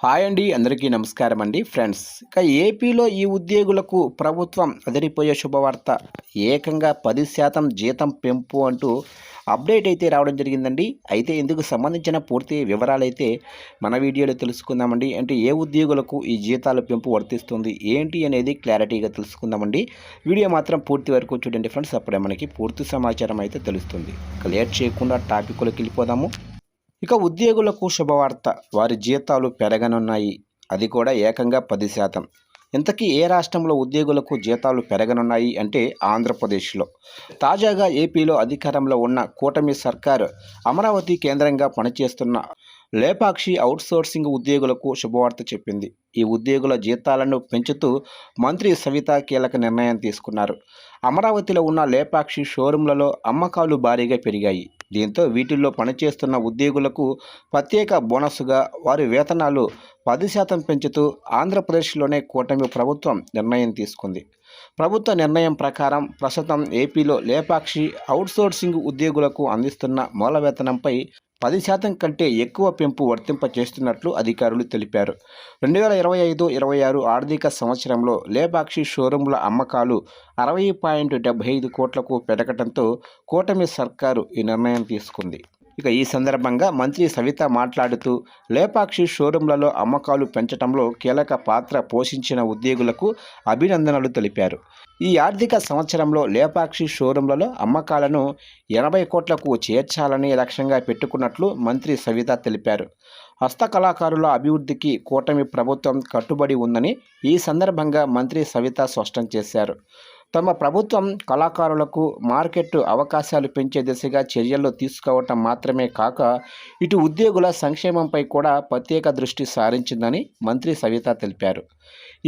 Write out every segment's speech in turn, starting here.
Hi అండి, అందరికీ నమస్కారం అండి ఫ్రెండ్స్. ఇక ఏపీలో ఈ ఉద్యోగులకు ప్రభుత్వం అదిరిపోయే శుభవార్త. ఏకంగా 10% జీతం పెంపు అంటూ అప్డేట్ అయితే రావడం జరిగిందండి. అయితే ఇందుకు సంబంధించిన పూర్తి వివరాలైతే మన వీడియోలో తెలుసుకుందామండి. అంటే ఏ ఉద్యోగులకు ఈ జీతాల పెంపు వర్తిస్తుంది ఏంటి అనేది క్లారిటీగా తెలుసుకుందామండి. వీడియో మాత్రం పూర్తి వరకు చూడండి ఫ్రెండ్స్, అప్పుడే మనకి పూర్తి సమాచారం అయితే తెలుస్తుంది. ఇక లేట్ చేయకుండా టాపిక్లోకి వెళ్ళిపోదాము. ఇక ఉద్యోగులకు శుభవార్త, వారి జీతాలు పెరగనున్నాయి. అది కూడా ఏకంగా 10%. ఇంతకీ ఏ రాష్ట్రంలో ఉద్యోగులకు జీతాలు పెరగనున్నాయి అంటే ఆంధ్రప్రదేశ్లో. తాజాగా ఏపీలో అధికారంలో ఉన్న కూటమి సర్కారు అమరావతి కేంద్రంగా పనిచేస్తున్న లేపాక్షి అవుట్సోర్సింగ్ ఉద్యోగులకు శుభవార్త చెప్పింది. ఈ ఉద్యోగుల జీతాలను పెంచుతూ మంత్రి సవిత కీలక నిర్ణయం తీసుకున్నారు. అమరావతిలో ఉన్న లేపాక్షి షోరూంలలో అమ్మకాలు భారీగా పెరిగాయి. దీంతో వీటిల్లో పనిచేస్తున్న ఉద్యోగులకు ప్రత్యేక బోనస్సుగా వారి వేతనాలు 10% పెంచుతూ ఆంధ్రప్రదేశ్లోనే కూటమి ప్రభుత్వం నిర్ణయం తీసుకుంది. ప్రభుత్వ నిర్ణయం ప్రకారం ప్రస్తుతం ఏపీలో లేపాక్షి అవుట్సోర్సింగ్ ఉద్యోగులకు అందిస్తున్న మూల వేతనంపై 10% కంటే ఎక్కువ పెంపు వర్తింపచేస్తున్నట్లు అధికారులు తెలిపారు. 2025-26 ఆర్థిక సంవత్సరంలో లేపాక్షి షోరూంల అమ్మకాలు 60.75 కోట్లకు పెరగడంతో కూటమి సర్కారు ఈ నిర్ణయం తీసుకుంది. ఇక ఈ సందర్భంగా మంత్రి సవిత మాట్లాడుతూ, లేపాక్షి షోరూంలలో అమ్మకాలు పెంచడంలో కీలక పాత్ర పోషించిన ఉద్యోగులకు అభినందనలు తెలిపారు. ఈ ఆర్థిక సంవత్సరంలో లేపాక్షి షోరూంలలో అమ్మకాలను 80 కోట్లకు చేర్చాలని లక్ష్యంగా పెట్టుకున్నట్లు మంత్రి సవిత తెలిపారు. హస్తకళాకారుల అభివృద్ధికి కూటమి ప్రభుత్వం కట్టుబడి ఉందని ఈ సందర్భంగా మంత్రి సవిత స్పష్టం చేశారు. తమ ప్రభుత్వం కళాకారులకు మార్కెట్ అవకాశాలు పెంచే దిశగా చర్యలు తీసుకోవటం మాత్రమే కాక ఇటు ఉద్యోగుల సంక్షేమంపై కూడా ప్రత్యేక దృష్టి సారించిందని మంత్రి సవిత తెలిపారు.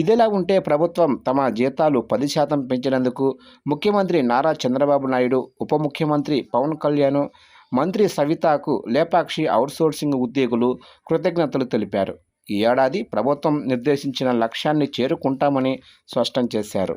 ఇదిలా ఉంటే ప్రభుత్వం తమ జీతాలు 10% పెంచినందుకు ముఖ్యమంత్రి నారా చంద్రబాబు నాయుడు, ఉప ముఖ్యమంత్రి పవన్ కళ్యాణ్, మంత్రి సవితకు లేపాక్షి అవుట్సోర్సింగ్ ఉద్యోగులు కృతజ్ఞతలు తెలిపారు. ఈ ఏడాది ప్రభుత్వం నిర్దేశించిన లక్ష్యాన్ని చేరుకుంటామని స్పష్టం చేశారు.